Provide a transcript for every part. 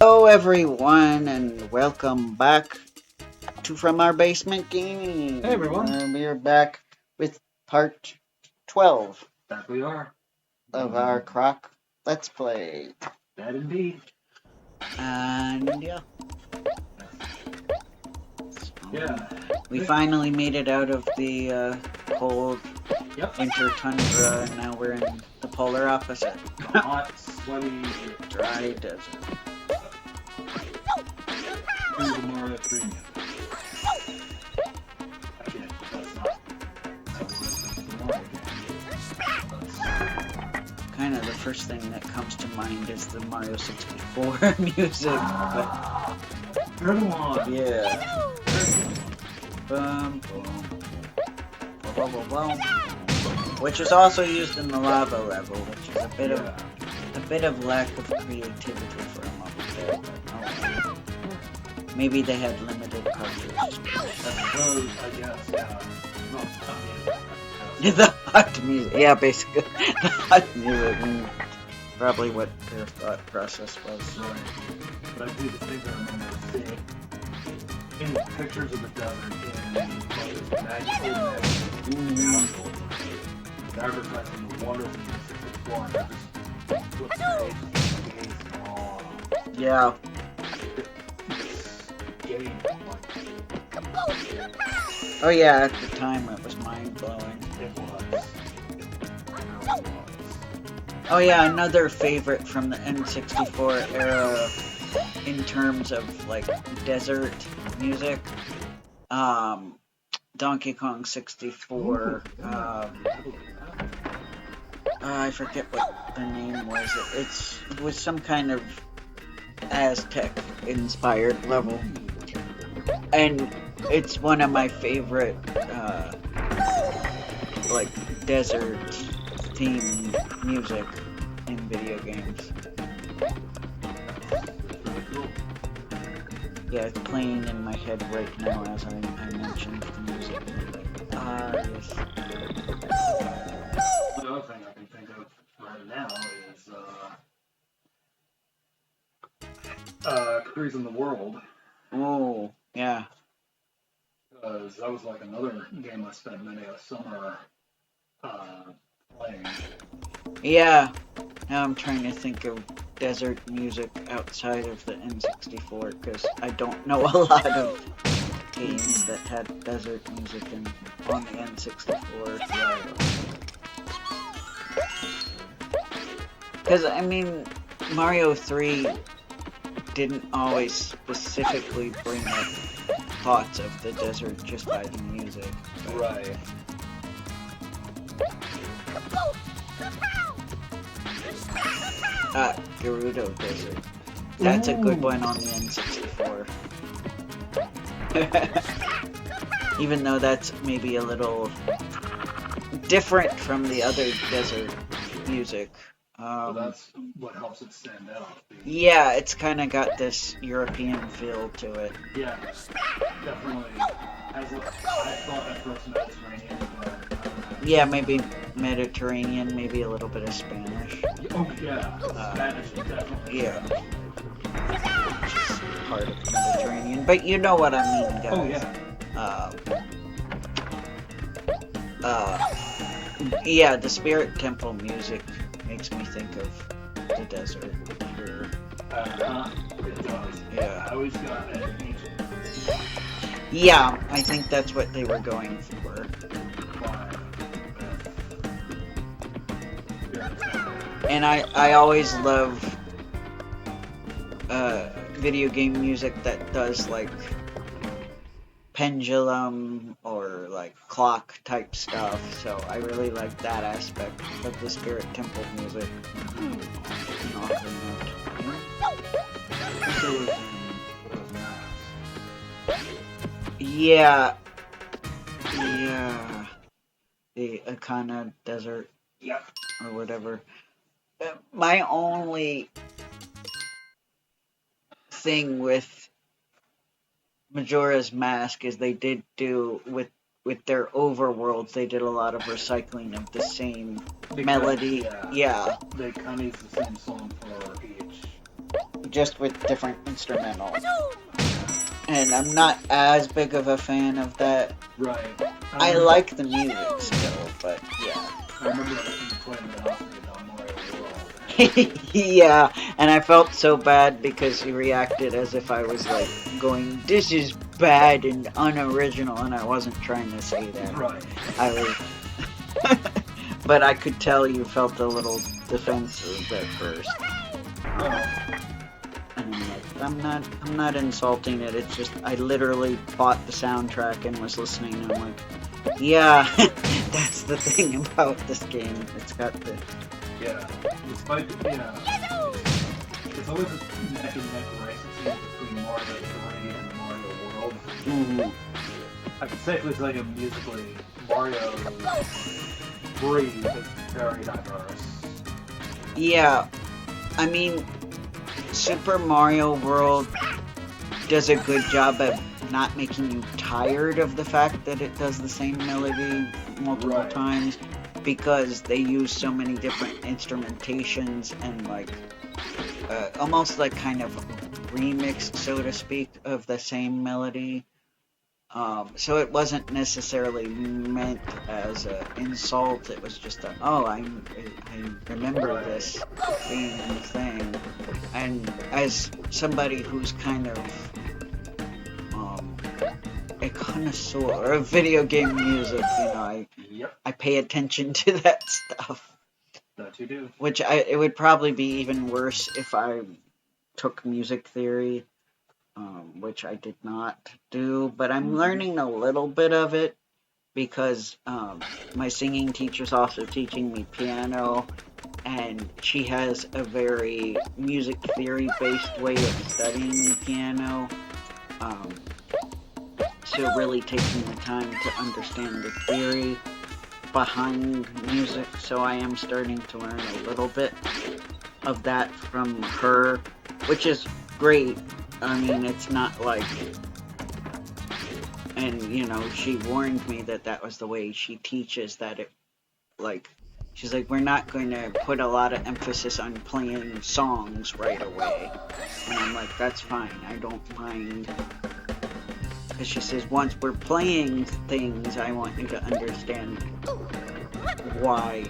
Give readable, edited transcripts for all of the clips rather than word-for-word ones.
Hello everyone and welcome back to From Our Basement Gaming. Hey everyone. We are back with part 12 Back we are. of our Croc Let's Play. That indeed. And yeah. Yeah. We finally made it out of the cold winter tundra and now we're in the polar opposite. The hot, sweaty, dry desert. Here's the Mario 3 music. Again, that's not the Mario game. Kind of the first thing that comes to mind is the Mario 64 music. But You're the one. yeah. Boom, boom. Boom, boom, boom. Which is also used in the lava level, which is a bit of lack of creativity for a moment there. But, oh, maybe they had limited cartridges. I guess, yeah. The hot music, yeah, basically the hot music. Probably what their thought process was. Right. But I do think I remember seeing in pictures of the desert in magical advertising the water from the 64 and I just flipped the page and Yeah. Oh yeah, at the time it was mind-blowing. It was. Oh yeah, another favorite from the N64 era in terms of like desert music. Donkey Kong 64. I forget what the name was. It was some kind of Aztec-inspired level, and it's one of my favorite like desert theme music in video games. Yeah, it's playing in my head right now as I mentioned the music. Yes. The other thing I can think of right now is Cruise in the World. Oh, yeah. Because that was like another game I spent many a summer playing. Yeah. Now I'm trying to think of desert music outside of the N64 because I don't know a lot of games that had desert music on the N64. Because, I mean, Mario 3 didn't always specifically bring up thoughts of the desert just by the music. Right. Gerudo Desert. That's a good one on the N64. Even though that's maybe a little different from the other desert music. So that's what helps it stand out. Yeah, it's kind of got this European feel to it. Yeah, definitely. I thought at first Mediterranean, but yeah, maybe Mediterranean, maybe a little bit of Spanish. Oh yeah, Spanish definitely. Yeah, which is part of the Mediterranean, but you know what I mean, guys. Oh yeah. Yeah, the Spirit Temple music makes me think of the desert. Sure. It does. Yeah. I always got that ancient. Yeah, I think that's what they were going for. And I always love video game music that does like pendulum or like clock type stuff, so I really like that aspect of the Spirit Temple music. Yeah, the Akana Desert, or whatever. My only thing with Majora's Mask is they did do with their overworlds, they did a lot of recycling of the same melody. Yeah. They kind of use the same song for each just with different instrumentals. And I'm not as big of a fan of that. Right. I like the music still, but yeah. I remember you playing the house on Mario World. Yeah, and I felt so bad because he reacted as if I was like going, "This is bad and unoriginal," and I wasn't trying to say that. Right. I was, but I could tell you felt a little defensive at first. And I'm like, I'm not insulting it. It's just I literally bought the soundtrack and was listening. And I'm like, yeah, that's the thing about this game. It's got the despite it's always a neck and neck race between Mario 3 and Mario World. Mm-hmm. I can safely tell you musically, Mario 3 is very diverse. Yeah, I mean, Super Mario World does a good job of not making you tired of the fact that it does the same melody multiple times, because they use so many different instrumentations and like almost like kind of remix, so to speak, of the same melody. So it wasn't necessarily meant as an insult. It was just a, oh, I remember this being the thing. And as somebody who's kind of a connoisseur of video game music, you know, I pay attention to that stuff. That you do. Which it would probably be even worse if I took music theory. Which I did not do, but I'm learning a little bit of it because my singing teacher's also teaching me piano, and she has a very music theory based way of studying the piano. So really taking the time to understand the theory behind music, so I am starting to learn a little bit of that from her, which is great. I mean, it's not like, and you know, she warned me that that was the way she teaches, that it, like, she's like, we're not going to put a lot of emphasis on playing songs right away. And I'm like, that's fine, I don't mind. Because she says, once we're playing things, I want you to understand why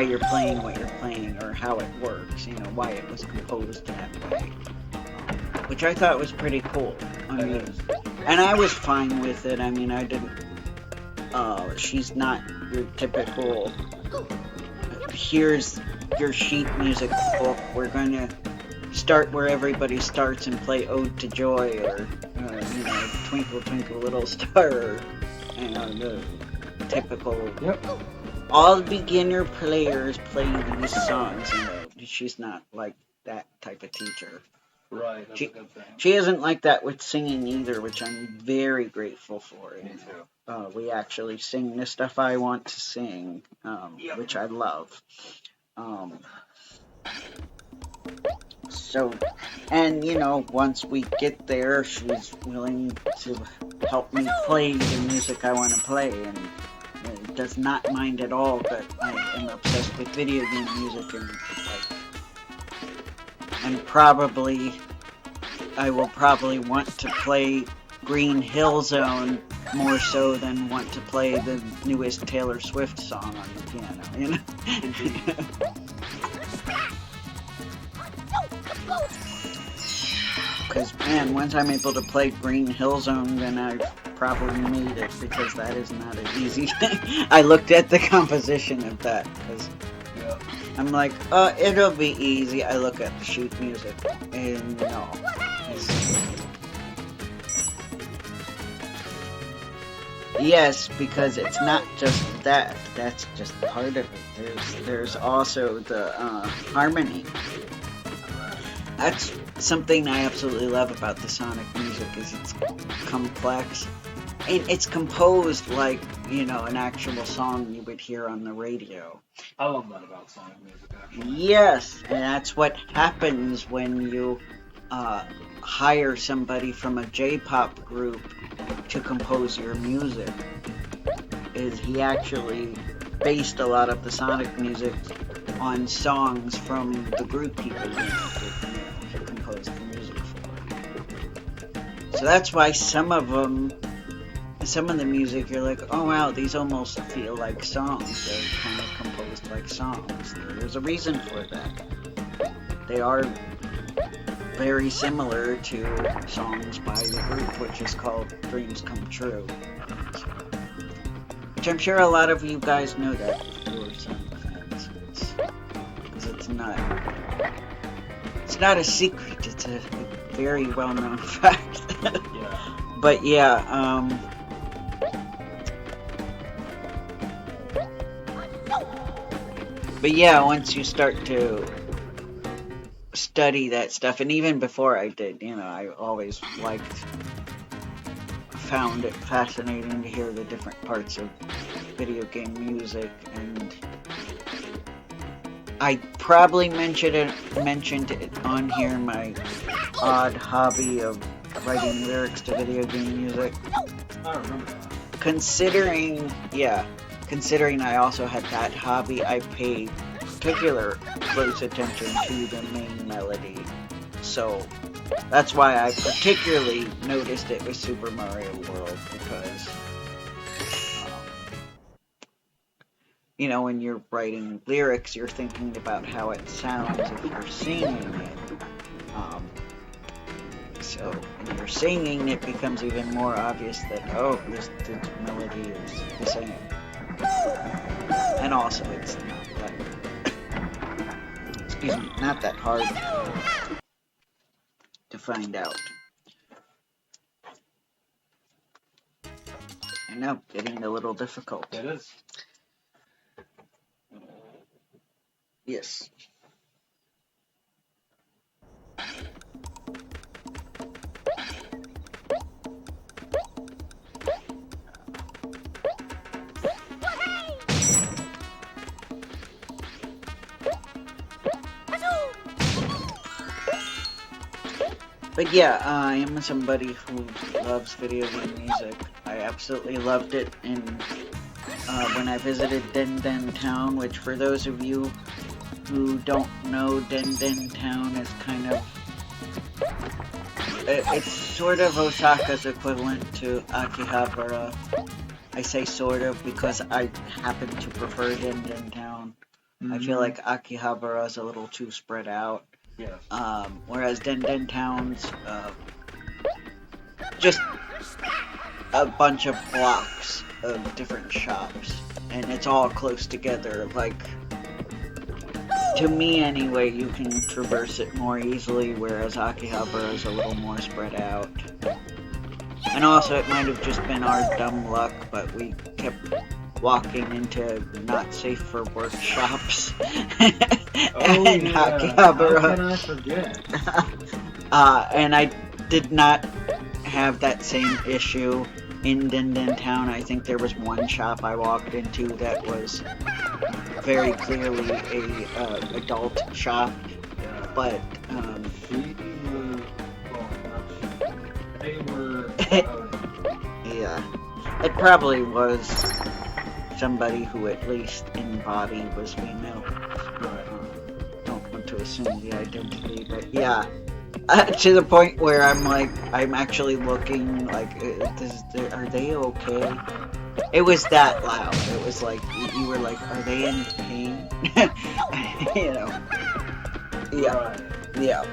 you're playing what you're playing, or how it works, you know, why it was composed that way. Which I thought was pretty cool. I mean, and I was fine with it. I mean, I didn't, she's not your typical, here's your sheet music book, we're gonna start where everybody starts and play Ode to Joy, or, you know, Twinkle Twinkle Little Star, or, you know, the typical, all beginner players play these songs, you know, she's not like that type of teacher. Right, that's a good thing. She isn't like that with singing either, which I'm very grateful for. Me too. We actually sing the stuff I want to sing, which I love. So, and you know, once we get there, she's willing to help me play the music I want to play, and does not mind at all that I am obsessed with video game music, and like, and probably I will probably want to play Green Hill Zone more so than want to play the newest Taylor Swift song on the piano, you know? Because, man, once I'm able to play Green Hill Zone, then I've probably made it, because that is not an easy thing. I looked at the composition of that, because I'm like, it'll be easy. I look at the sheet music, and no. Yes, because it's not just that. That's just part of it. There's also the harmony. That's something I absolutely love about the Sonic music, is it's complex. It's composed like, you know, an actual song you would hear on the radio. I love that about Sonic music, actually. Yes, and that's what happens when you hire somebody from a J-pop group to compose your music. Is he actually based a lot of the Sonic music on songs from the group people he composed the music for. So that's why some of the music you're like, oh wow, these almost feel like songs. They're kind of composed like songs. There's a reason for that. They are very similar to songs by the group, which is called Dreams Come True. Which I'm sure a lot of you guys know that if you're Sonic fans. Because it's not a secret, it's a very well-known fact. Yeah. But yeah, once you start to study that stuff, and even before I did, I always found it fascinating to hear the different parts of video game music, and I probably mentioned it on here, my odd hobby of writing lyrics to video game music. I remember that. Considering I also had that hobby, I paid particular close attention to the main melody. So that's why I particularly noticed it with Super Mario World, because when you're writing lyrics, you're thinking about how it sounds if you're singing it. So when you're singing, it becomes even more obvious that, oh, this melody is the same. And also, it's not that hard to find out. I know, getting a little difficult. It is. Yes. But yeah, I am somebody who loves video game music. I absolutely loved it when I visited Den Den Town, which for those of you who don't know, Den Den Town is kind of... It's sort of Osaka's equivalent to Akihabara. I say sort of because I happen to prefer Den Den Town. I feel like Akihabara is a little too spread out. Yes. Whereas Den Den Town's just a bunch of blocks of different shops, and it's all close together. Like, to me anyway, you can traverse it more easily, whereas Akihabara is a little more spread out. And also, it might have just been our dumb luck, but we kept walking into not safe for work shops. And Akihabara. How can I forget? And I did not have that same issue in Den Den Town. I think there was one shop I walked into that was very clearly a adult shop, but they were yeah, it probably was somebody who at least in body was female. Don't want to assume the identity, but yeah. To the point where I'm actually looking like, are they okay? It was that loud. It was like, you were like, are they in pain? Yeah.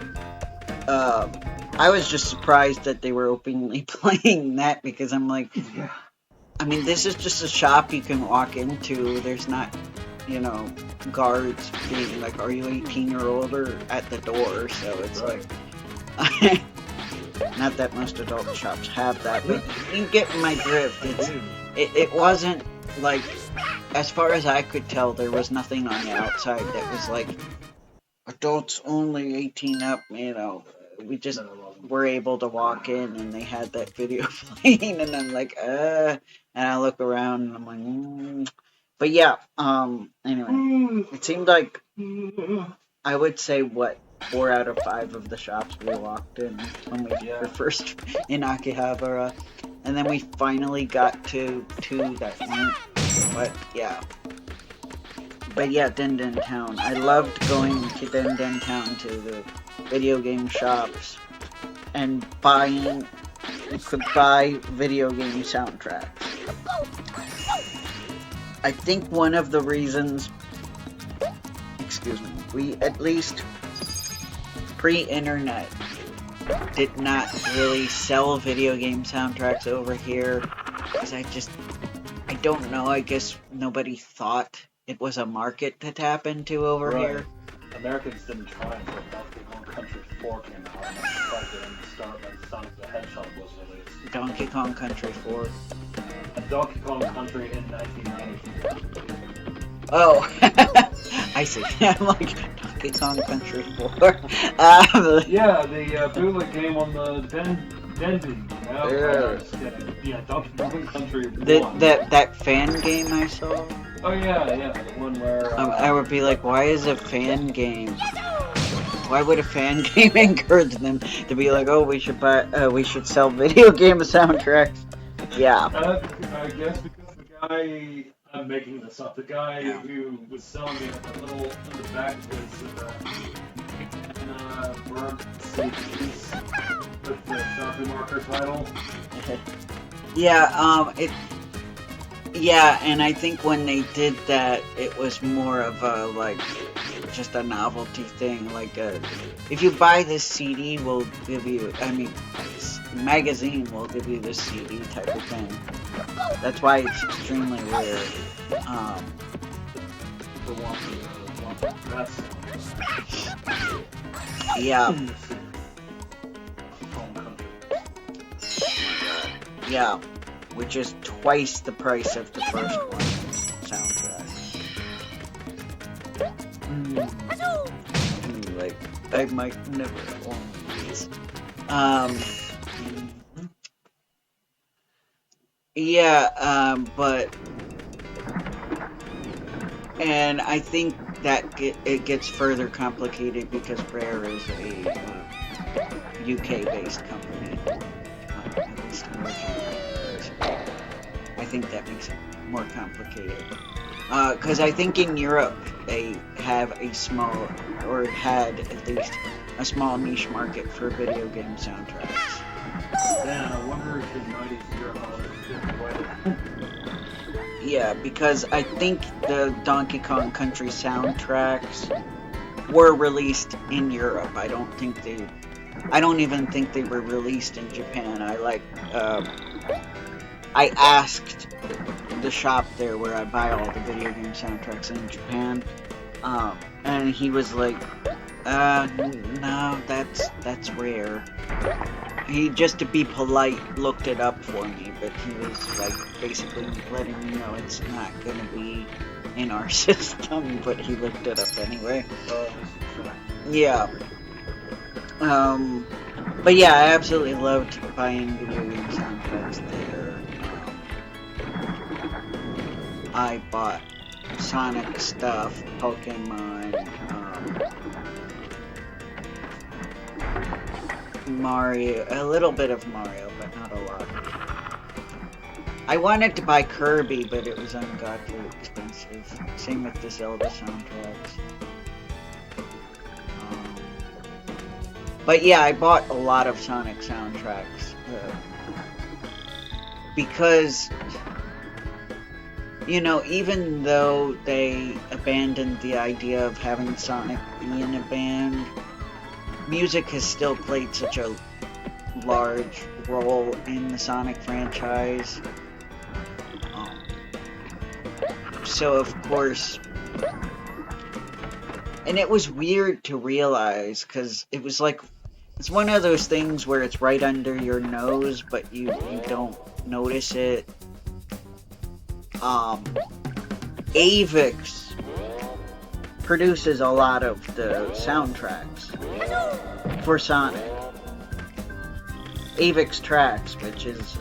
I was just surprised that they were openly playing that, because I'm like, I mean, this is just a shop you can walk into. There's not, guards being like, are you 18 or older at the door? So it's like, not that most adult shops have that, but you get my drift. It wasn't like, as far as I could tell, there was nothing on the outside that was like, adults only 18 up, we just were able to walk in and they had that video playing, and I'm like, and I look around and I'm like, But yeah, anyway, it seemed like, I would say, 4 out of 5 of the shops we walked in when we were first in Akihabara, and then we finally got to 2 that weren't, but yeah. But yeah, Din Din Town. I loved going to Din Din Town to the video game shops and buying. You could buy video game soundtracks. I think one of the reasons, excuse me, we at least pre-internet did not really sell video game soundtracks over here, because I don't know, I guess nobody thought it was a market to tap into over here. Americans didn't try until Donkey Kong Country 4 came out, and tried to start when Sonic the Hedgehog was released. Donkey Kong Country 4. Donkey Kong Country in 1990. Oh, I see. I'm like, Donkey Kong Country 4. Yeah, the bootleg game on the Dendy. Yeah, Donkey Kong Country 1. That fan game I saw? Oh yeah, the one where... I would be like, why is a fan game? Why would a fan game encourage them to be like, oh, we should sell video game soundtracks? Yeah. I guess because the guy, I'm making this up, the guy who was selling it at the little, in the back was, Berg CDs with the Sharpie marker title. Yeah, and I think when they did that, it was more of a, like, just a novelty thing. Like, if you buy this CD, we'll give you, this magazine will give you this CD type of thing. That's why it's extremely rare. Yeah. Yeah. Which is twice the price of the first one soundtrack. Like, I might never want these. But... And I think that it gets further complicated because Rare is a UK-based company. At least originally. I think that makes it more complicated. Because I think in Europe they have a small, or had at least a small niche market for video game soundtracks. Yeah, I wonder if in 90s Europe is Yeah, because I think the Donkey Kong Country soundtracks were released in Europe. I don't even think they were released in Japan. I asked the shop there where I buy all the video game soundtracks in Japan, and he was like, no, that's rare. He, just to be polite, looked it up for me, but he was like basically letting me know it's not gonna be in our system, but he looked it up anyway. Yeah. But yeah, I absolutely loved buying video game soundtracks there. I bought Sonic stuff, Pokemon, Mario, a little bit of Mario, but not a lot. I wanted to buy Kirby, but it was ungodly expensive. Same with the Zelda soundtracks. But yeah, I bought a lot of Sonic soundtracks. Because, you know, even though they abandoned the idea of having Sonic be in a band, music has still played such a large role in the Sonic franchise. So of course, and it was weird to realize, because it was like, it's one of those things where it's right under your nose, but you don't notice it. Avix produces a lot of the soundtracks for Sonic. Avix Tracks, which is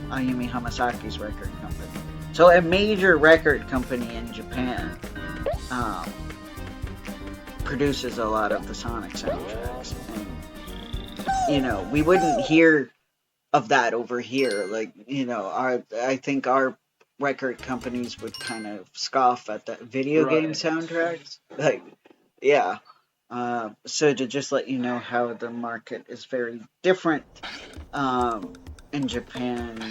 Ayumi Hamasaki's record company. So a major record company in Japan produces a lot of the Sonic soundtracks. And, you know, we wouldn't hear of that over here. Like, you know, I think our record companies would kind of scoff at the video game Right. soundtracks. Like, yeah. So to just let you know how the market is very different in Japan.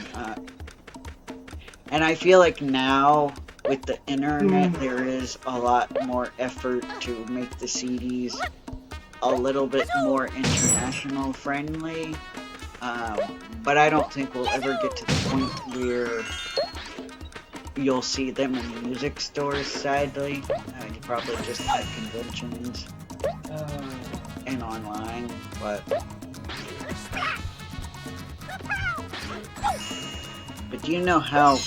And I feel like now with the internet, there is a lot more effort to make the CDs a little bit more international friendly. But I don't think we'll ever get to the point where you'll see them in music stores, sadly. You probably just at conventions and online, but do you know how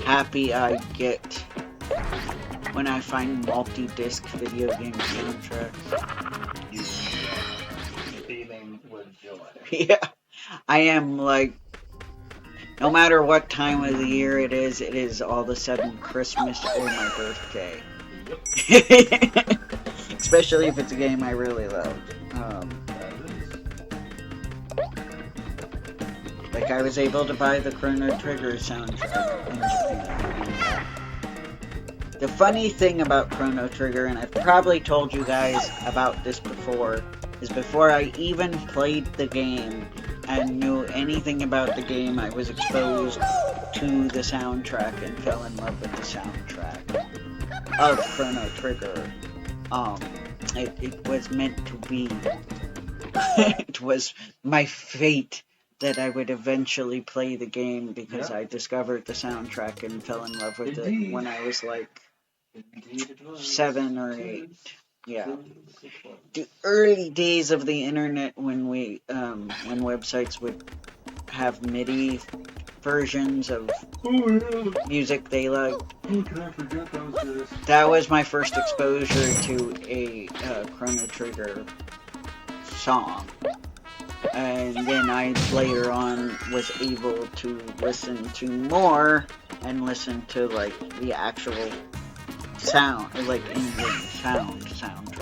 happy I get when I find multi-disc video game soundtracks? Beaming with joy. Yeah, I am like, no matter what time of the year it is all of a sudden Christmas or my birthday. Especially if it's a game I really love. Like, I was able to buy the Chrono Trigger soundtrack in Japan. The funny thing about Chrono Trigger, and I've probably told you guys about this before, is before I even played the game and knew anything about the game, I was exposed to the soundtrack and fell in love with the soundtrack of Chrono Trigger. It was meant to be. It was my fate that I would eventually play the game because I discovered the soundtrack and fell in love with it when I was like 7 or 8. Yeah. The early days of the internet when when websites would have MIDI versions of music they liked. Oh, can I forget those? That was my first exposure to a Chrono Trigger song. And then I later on was able to listen to more and listen to like the actual sound, like in-game soundtrack.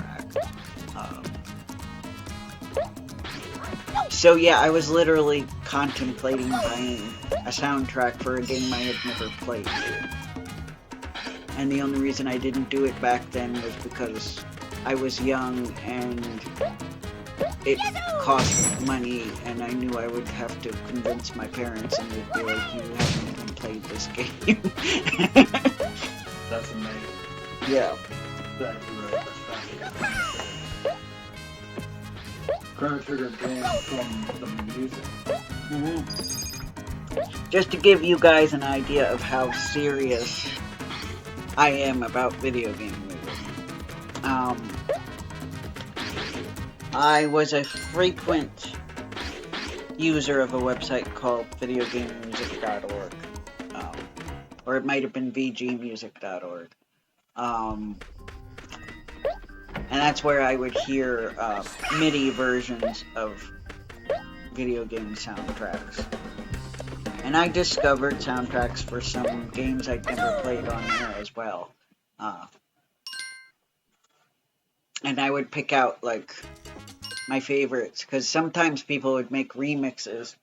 So yeah, I was literally contemplating buying a soundtrack for a game I had never played. And the only reason I didn't do it back then was because I was young and it cost money, and I knew I would have to convince my parents, and they'd be like, you haven't even played this game. That's amazing. Yeah. Thank you very much. Chrono Trigger game from the music. Just to give you guys an idea of how serious I am about video game music. I was a frequent user of a website called videogamemusic.org, or it might have been vgmusic.org, and that's where I would hear MIDI versions of video game soundtracks. And I discovered soundtracks for some games I'd never played on there as well. And I would pick out, like, my favorites, because sometimes people would make remixes.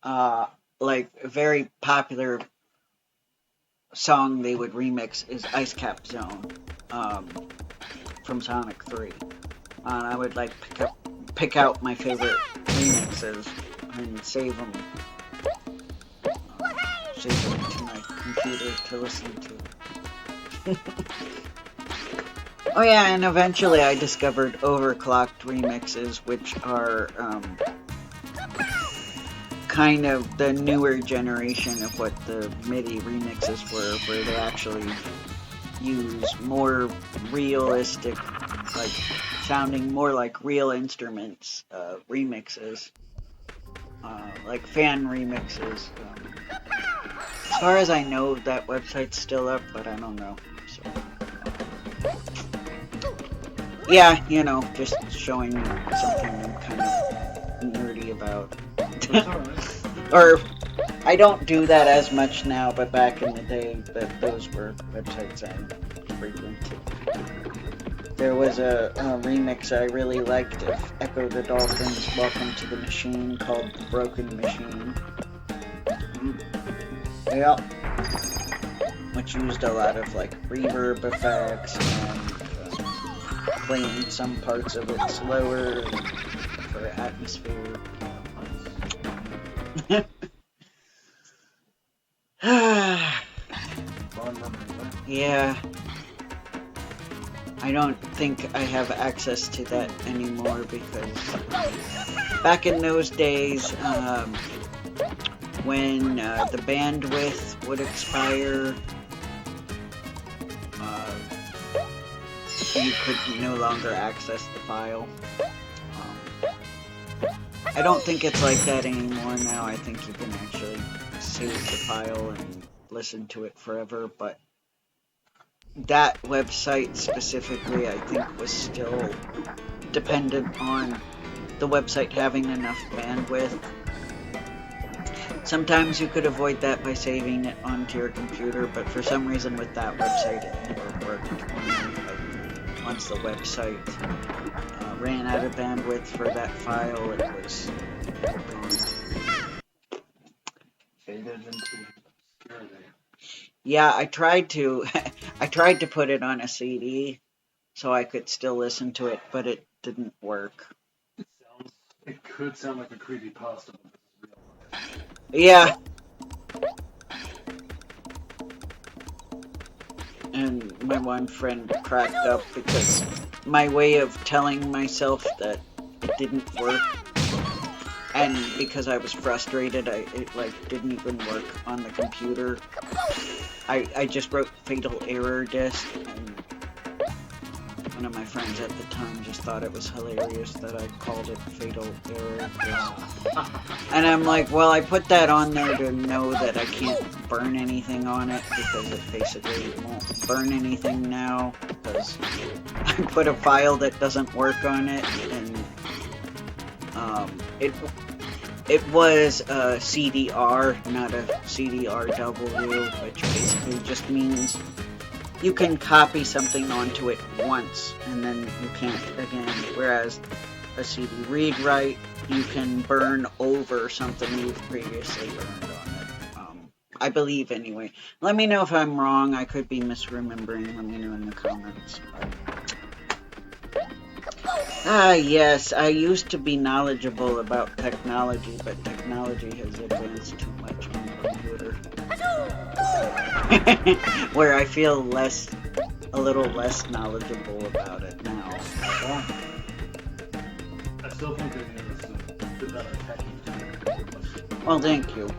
Like, a very popular song they would remix is Ice Cap Zone, from Sonic 3. And I would, like, pick out my favorite remixes and save them to my computer to listen to. Oh yeah, and eventually I discovered overclocked remixes, which are kind of the newer generation of what the MIDI remixes were, where they actually use more realistic, like sounding more like real instruments remixes, like fan remixes. As far as I know, that website's still up, but I don't know. So. Yeah, you know, just showing something I'm kind of nerdy about. Or, I don't do that as much now, but back in the day, those were websites I frequented. There was a remix I really liked of Echo the Dolphins' Welcome to the Machine called The Broken Machine. Yeah. which used a lot of like reverb effects and playing some parts of it slower for atmosphere. Yeah. I don't think I have access to that anymore because back in those days, when the bandwidth would expire, you could no longer access the file. I don't think it's like that anymore now. I think you can actually save the file and listen to it forever, but that website specifically, I think, was still dependent on the website having enough bandwidth. Sometimes you could avoid that by saving it onto your computer, but for some reason with that website it never worked. Once the website ran out of bandwidth for that file, it was gone. Yeah, I tried to put it on a CD so I could still listen to it, but it didn't work. It could sound like a creepypasta. Yeah. And my one friend cracked up because my way of telling myself that it didn't work, and because I was frustrated, it like didn't even work on the computer. I just wrote fatal error disk, and one of my friends at the time just thought it was hilarious that I called it fatal error disk. And I'm like, well, I put that on there to know that I can't burn anything on it, because it basically won't burn anything now, because I put a file that doesn't work on it, and it was a CDR, not a CDRW, which basically just means you can copy something onto it once, and then you can't again, whereas a CD read-write, you can burn over something you've previously burned on it. I believe, anyway. Let me know if I'm wrong. I could be misremembering. Let me know in the comments. Yes, I used to be knowledgeable about technology, but technology has advanced too much on the computer. Where I feel a little less knowledgeable about it now. I still think that there's a better technique. Well, thank you.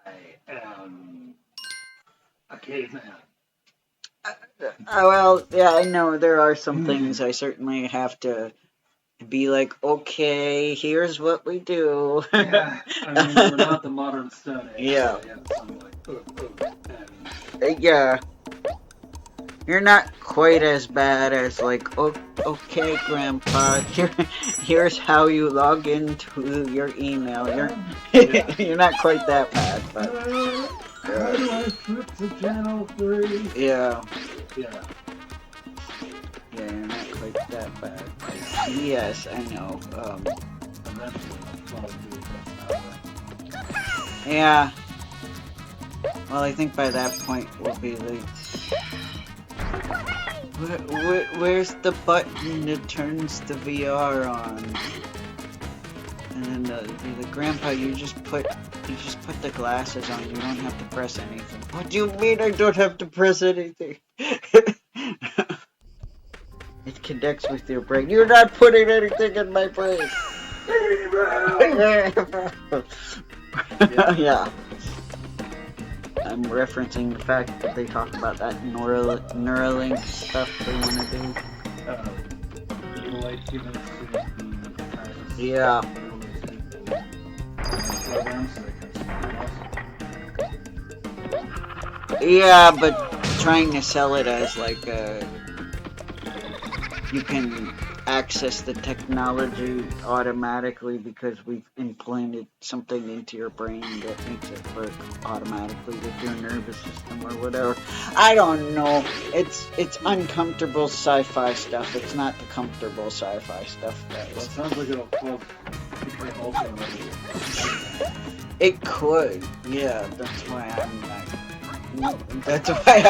I am a caveman. Well, yeah, I know there are some things I certainly have to be like, okay, here's what we do. Yeah, I mean, we're not the modern Stone Age. Yeah. So yeah. You're not quite as bad as like, okay, Grandpa, here's how you log into your email. You're not quite that bad, but how do I flip to channel 3? Yeah. Yeah. Yeah, you're not quite that bad. Yes, I know. Yeah. Well, I think by that point we'll be like, where's the button that turns the VR on? And then the Grandpa, you just put the glasses on. You don't have to press anything. What do you mean I don't have to press anything? It connects with your brain. You're not putting anything in my brain. Yeah. I'm referencing the fact that they talk about that Neuralink stuff they want to do. Yeah. Yeah, but trying to sell it as like a you can access the technology automatically because we've implanted something into your brain that makes it work automatically with your nervous system or whatever. I don't know. It's uncomfortable sci-fi stuff. It's not the comfortable sci-fi stuff, Well, it guys. sounds like it'll cause ultimately. It could, yeah. That's why I'm like. That's why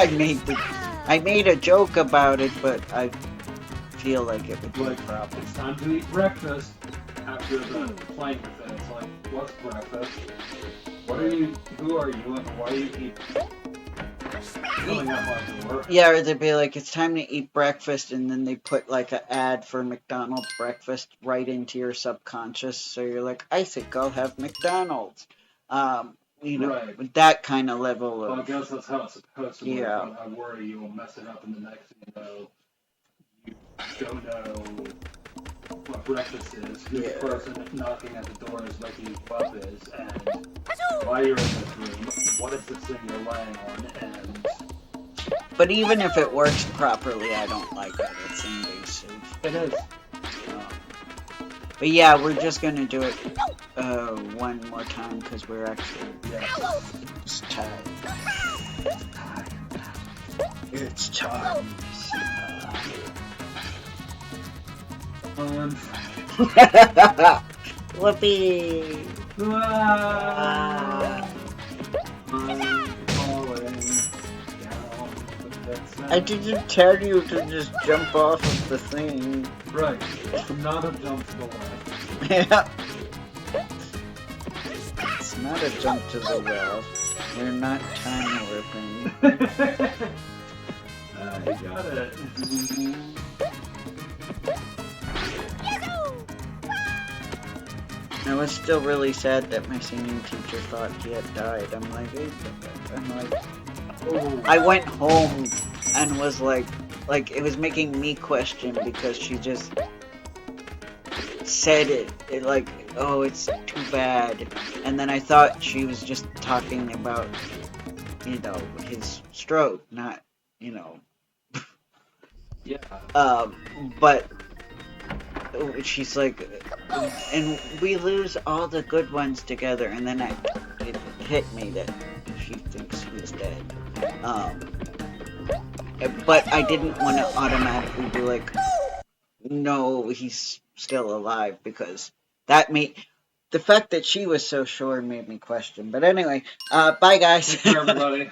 I made a joke about it, but I feel like it would be a Like, problem. it's time to eat breakfast after the playing with it. It's like, what's breakfast? What are you, who are you, and why are you eating? Coming up on the work. Yeah, or they'd be like, it's time to eat breakfast, and then they put like an ad for McDonald's breakfast right into your subconscious, so you're like, I think I'll have McDonald's. You know, Right. with that kind of level Well, I of, guess that's how it's supposed to work, yeah. but I worry you will mess it up, and the next thing you don't know what breakfast is, who the Yeah. person knocking at the door is waking you up is, and why you're in this room, what is this thing you're laying on, and... But even if it works properly, I don't like it. It's invasive. It is. But yeah, we're just gonna do it one more time because we're actually it's time. It's time. Whoopee! I didn't tell you to just jump off of the thing. Right. Not a jump to the left. Yeah. It's not a jump to the left. We're not time warping. You got it. I was still really sad that my singing teacher thought he had died. Oh. I went home and was like it was making me question because she just said it like, oh, it's too bad, and then I thought she was just talking about, you know, his stroke, not, you know. Yeah. But she's like, and we lose all the good ones together, and then it hit me that she thinks he's dead. But I didn't want to automatically be like, no, he's still alive, because that made the fact that she was so sure made me question. But anyway, bye guys. Take care, everybody.